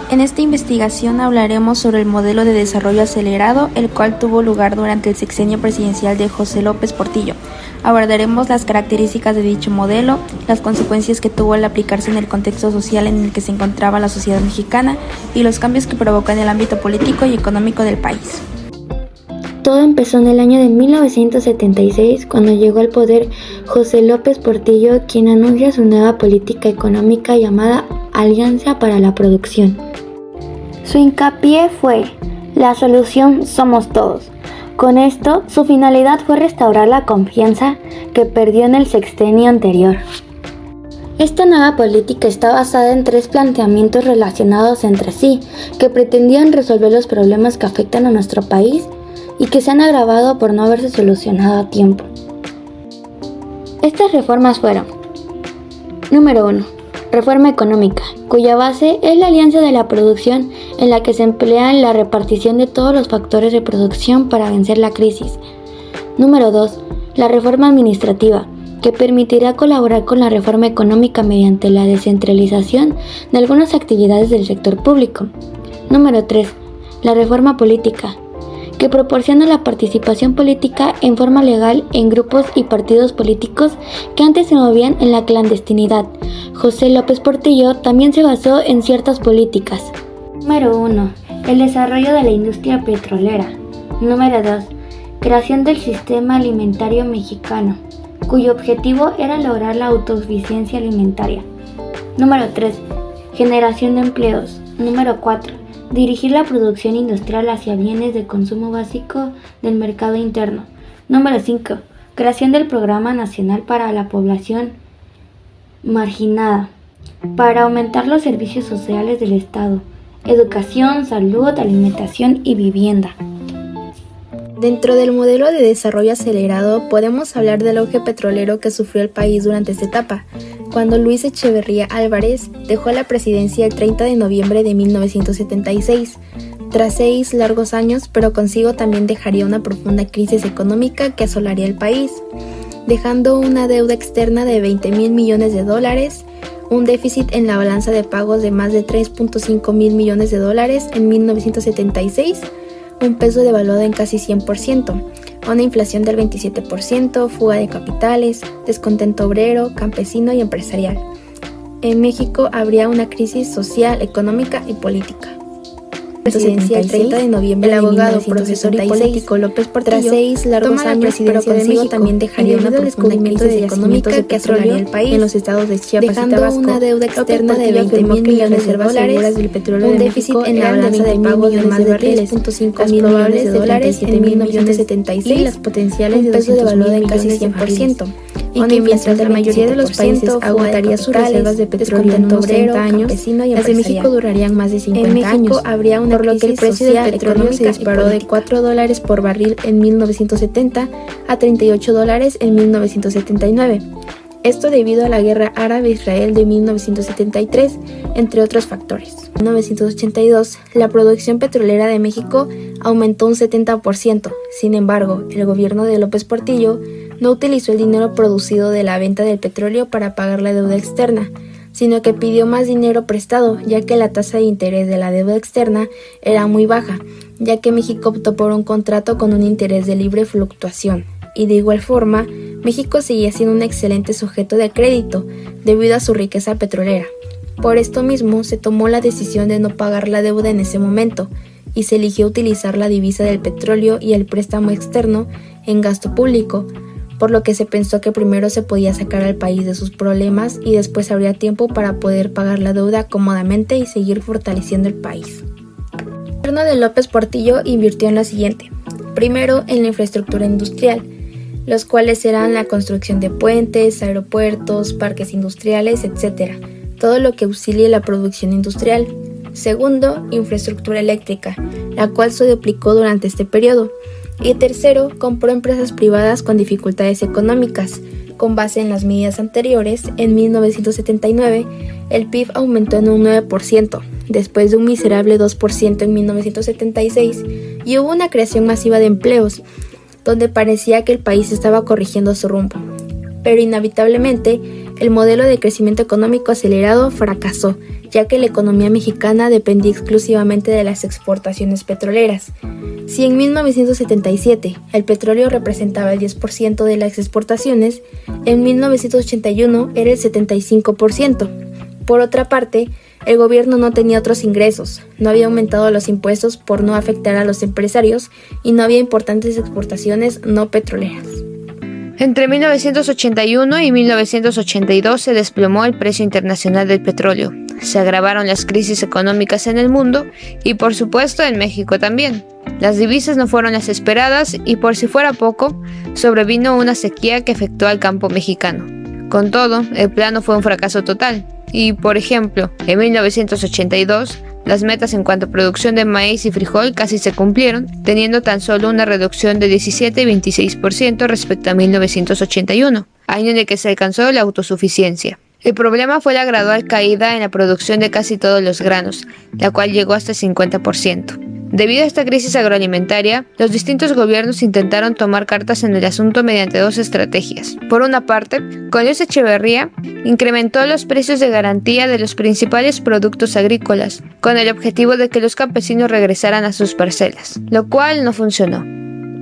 En esta investigación hablaremos sobre el modelo de desarrollo acelerado, el cual tuvo lugar durante el sexenio presidencial de José López Portillo. Abordaremos las características de dicho modelo, las consecuencias que tuvo al aplicarse en el contexto social en el que se encontraba la sociedad mexicana y los cambios que provocó en el ámbito político y económico del país. Todo empezó en el año de 1976, cuando llegó al poder José López Portillo, quien anuncia su nueva política económica llamada Alianza para la Producción. Su hincapié fue: la solución somos todos. Con esto, su finalidad fue restaurar la confianza que perdió en el sexenio anterior. Esta nueva política está basada en 3 planteamientos relacionados entre sí, que pretendían resolver los problemas que afectan a nuestro país y que se han agravado por no haberse solucionado a tiempo. Estas reformas fueron: número 1. Reforma económica, cuya base es la alianza de la producción, en la que se emplea la repartición de todos los factores de producción para vencer la crisis. Número 2. La reforma administrativa, que permitirá colaborar con la reforma económica mediante la descentralización de algunas actividades del sector público. Número 3. La reforma política, que proporciona la participación política en forma legal en grupos y partidos políticos que antes se movían en la clandestinidad. José López Portillo también se basó en ciertas políticas. Número 1. El desarrollo de la industria petrolera. Número 2. Creación del sistema alimentario mexicano, cuyo objetivo era lograr la autosuficiencia alimentaria. Número 3. Generación de empleos. Número 4. Dirigir la producción industrial hacia bienes de consumo básico del mercado interno. Número 5. Creación del Programa Nacional para la Población Marginada, para aumentar los servicios sociales del Estado: educación, salud, alimentación y vivienda. Dentro del modelo de desarrollo acelerado podemos hablar del auge petrolero que sufrió el país durante esta etapa, cuando Luis Echeverría Álvarez dejó la presidencia el 30 de noviembre de 1976, tras 6 largos años, pero consigo también dejaría una profunda crisis económica que asolaría el país, dejando una deuda externa de $20,000 millones, un déficit en la balanza de pagos de más de $3.5 mil millones en 1976, un peso devaluado en casi 100%, una inflación del 27%, fuga de capitales, descontento obrero, campesino y empresarial. En México habría una crisis social, económica y política. Presidencia el 30 de noviembre, el abogado, profesor y político López Portillo, tras 6 largos años, pero consigo también dejaría una profunda crisis económica que asolaría el país en los estados de Chiapas y Tabasco, una deuda externa de $20,000 millones del petróleo, un déficit en la balanza de pagos de más de $3.5 mil millones en 1976 y las potenciales de peso devaluado en casi 100%. Y que mientras la mayoría de los países agotaría sus reservas de petróleo en unos 30 años, las de México durarían más de 50 años, habría una por lo que el precio del petróleo se disparó de $4 por barril en 1970 a $38 en 1979. Esto debido a la guerra árabe-israel de 1973, entre otros factores. En 1982, la producción petrolera de México aumentó un 70%. Sin embargo, el gobierno de López Portillo no utilizó el dinero producido de la venta del petróleo para pagar la deuda externa, sino que pidió más dinero prestado, ya que la tasa de interés de la deuda externa era muy baja, ya que México optó por un contrato con un interés de libre fluctuación. Y de igual forma, México seguía siendo un excelente sujeto de crédito debido a su riqueza petrolera. Por esto mismo, se tomó la decisión de no pagar la deuda en ese momento, y se eligió utilizar la divisa del petróleo y el préstamo externo en gasto público, por lo que se pensó que primero se podía sacar al país de sus problemas y después habría tiempo para poder pagar la deuda cómodamente y seguir fortaleciendo el país. El gobierno de López Portillo invirtió en lo siguiente: primero, en la infraestructura industrial, los cuales eran la construcción de puentes, aeropuertos, parques industriales, etc., todo lo que auxilie la producción industrial. Segundo, infraestructura eléctrica, la cual se duplicó durante este periodo. Y tercero, compró empresas privadas con dificultades económicas. Con base en las medidas anteriores, en 1979, el PIB aumentó en un 9%, después de un miserable 2% en 1976, y hubo una creación masiva de empleos, donde parecía que el país estaba corrigiendo su rumbo. Pero inevitablemente, el modelo de crecimiento económico acelerado fracasó, ya que la economía mexicana dependía exclusivamente de las exportaciones petroleras. Si en 1977 el petróleo representaba el 10% de las exportaciones, en 1981 era el 75%. Por otra parte, el gobierno no tenía otros ingresos, no había aumentado los impuestos por no afectar a los empresarios y no había importantes exportaciones no petroleras. Entre 1981 y 1982 se desplomó el precio internacional del petróleo, se agravaron las crisis económicas en el mundo y por supuesto en México también. Las divisas no fueron las esperadas y por si fuera poco, sobrevino una sequía que afectó al campo mexicano. Con todo, el plano fue un fracaso total y, por ejemplo, en 1982, las metas en cuanto a producción de maíz y frijol casi se cumplieron, teniendo tan solo una reducción de 17 y 26% respecto a 1981, año en el que se alcanzó la autosuficiencia. El problema fue la gradual caída en la producción de casi todos los granos, la cual llegó hasta el 50%. Debido a esta crisis agroalimentaria, los distintos gobiernos intentaron tomar cartas en el asunto mediante dos estrategias. Por una parte, con Luis Echeverría, incrementó los precios de garantía de los principales productos agrícolas, con el objetivo de que los campesinos regresaran a sus parcelas, lo cual no funcionó.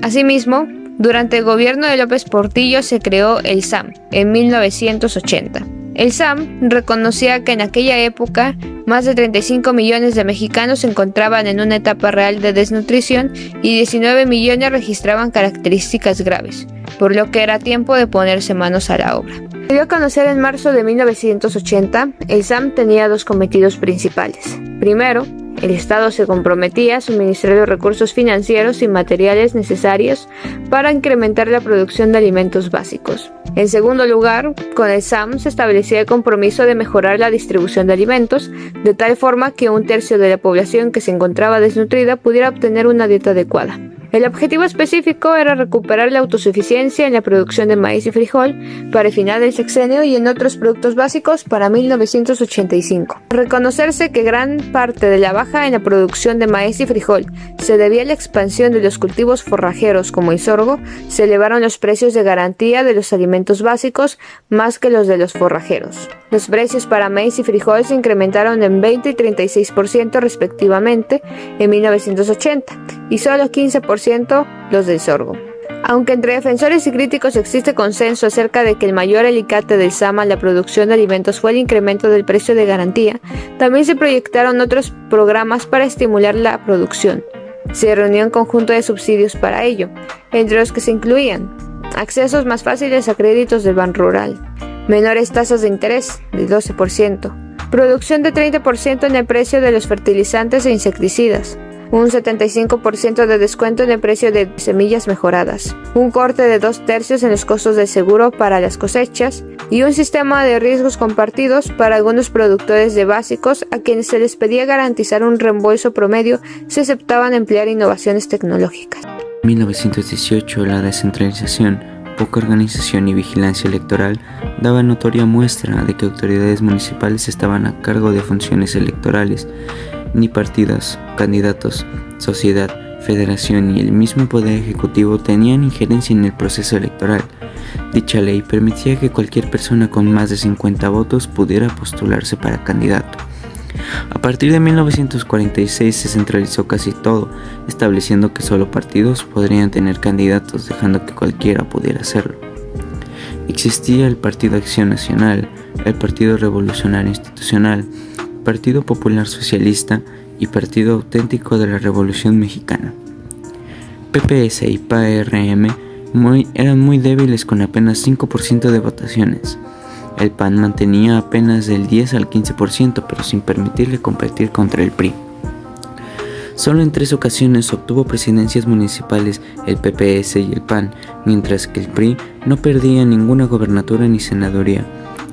Asimismo, durante el gobierno de López Portillo se creó el SAM en 1980. El SAM reconocía que en aquella época más de 35 millones de mexicanos se encontraban en una etapa real de desnutrición y 19 millones registraban características graves, por lo que era tiempo de ponerse manos a la obra. Se dio a conocer en marzo de 1980, el SAM tenía dos cometidos principales. Primero, el Estado se comprometía a suministrar los recursos financieros y materiales necesarios para incrementar la producción de alimentos básicos. En segundo lugar, con el SAM se establecía el compromiso de mejorar la distribución de alimentos, de tal forma que un tercio de la población que se encontraba desnutrida pudiera obtener una dieta adecuada. El objetivo específico era recuperar la autosuficiencia en la producción de maíz y frijol para el final del sexenio y en otros productos básicos para 1985. Reconocerse que gran parte de la baja en la producción de maíz y frijol se debía a la expansión de los cultivos forrajeros como el sorgo, se elevaron los precios de garantía de los alimentos básicos más que los de los forrajeros. Los precios para maíz y frijol se incrementaron en 20 y 36% respectivamente en 1980 y solo 15% los del sorgo. Aunque entre defensores y críticos existe consenso acerca de que el mayor alicate del SAM a la producción de alimentos fue el incremento del precio de garantía, también se proyectaron otros programas para estimular la producción. Se reunió un conjunto de subsidios para ello, entre los que se incluían accesos más fáciles a créditos del Banrural, menores tasas de interés del 12%, producción de 30% en el precio de los fertilizantes e insecticidas, un 75% de descuento en el precio de semillas mejoradas, un corte de 2/3 en los costos del seguro para las cosechas y un sistema de riesgos compartidos para algunos productores de básicos a quienes se les pedía garantizar un reembolso promedio si aceptaban emplear innovaciones tecnológicas. En 1918, la descentralización, poca organización y vigilancia electoral daba notoria muestra de que autoridades municipales estaban a cargo de funciones electorales. Ni partidos, candidatos, sociedad, federación y el mismo poder ejecutivo tenían injerencia en el proceso electoral. Dicha ley permitía que cualquier persona con más de 50 votos pudiera postularse para candidato. A partir de 1946 se centralizó casi todo, estableciendo que solo partidos podrían tener candidatos, dejando que cualquiera pudiera hacerlo. Existía el Partido Acción Nacional, el Partido Revolucionario Institucional, Partido Popular Socialista y Partido Auténtico de la Revolución Mexicana. PPS y PARM eran muy débiles con apenas 5% de votaciones. El PAN mantenía apenas del 10 al 15%, pero sin permitirle competir contra el PRI. Solo en 3 ocasiones obtuvo presidencias municipales el PPS y el PAN, mientras que el PRI no perdía ninguna gobernatura ni senaduría.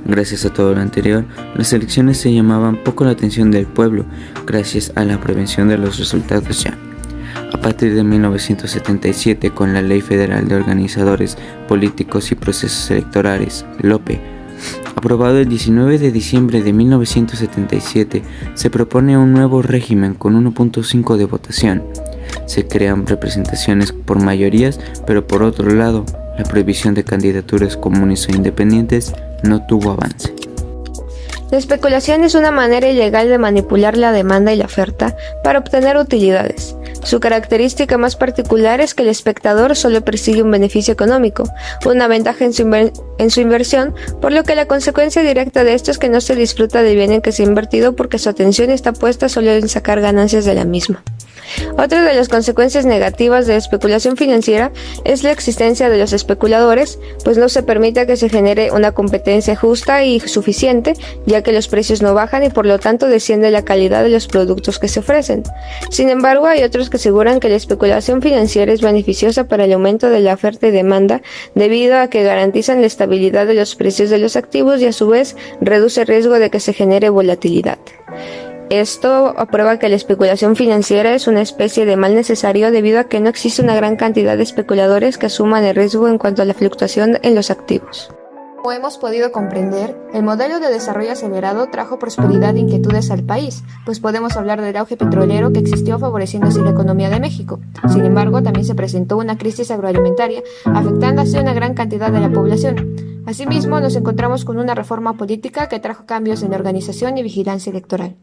Gracias a todo lo anterior, las elecciones se llamaban poco la atención del pueblo, gracias a la prevención de los resultados ya. A partir de 1977, con la Ley Federal de Organizadores Políticos y Procesos Electorales, LOPE, aprobado el 19 de diciembre de 1977, se propone un nuevo régimen con 1.5 de votación. Se crean representaciones por mayorías, pero por otro lado, la prohibición de candidaturas comunes o independientes no tuvo avance. La especulación es una manera ilegal de manipular la demanda y la oferta para obtener utilidades. Su característica más particular es que el espectador solo persigue un beneficio económico, una ventaja en su inversión, por lo que la consecuencia directa de esto es que no se disfruta del bien en que se ha invertido porque su atención está puesta solo en sacar ganancias de la misma. Otra de las consecuencias negativas de la especulación financiera es la existencia de los especuladores, pues no se permite que se genere una competencia justa y suficiente, ya que los precios no bajan y por lo tanto desciende la calidad de los productos que se ofrecen. Sin embargo, hay otros que aseguran que la especulación financiera es beneficiosa para el aumento de la oferta y demanda, debido a que garantizan la estabilidad de los precios de los activos y a su vez reduce el riesgo de que se genere volatilidad. Esto aprueba que la especulación financiera es una especie de mal necesario debido a que no existe una gran cantidad de especuladores que asuman el riesgo en cuanto a la fluctuación en los activos. Como hemos podido comprender, el modelo de desarrollo acelerado trajo prosperidad e inquietudes al país, pues podemos hablar del auge petrolero que existió favoreciendo así la economía de México. Sin embargo, también se presentó una crisis agroalimentaria, afectando así a una gran cantidad de la población. Asimismo, nos encontramos con una reforma política que trajo cambios en la organización y vigilancia electoral.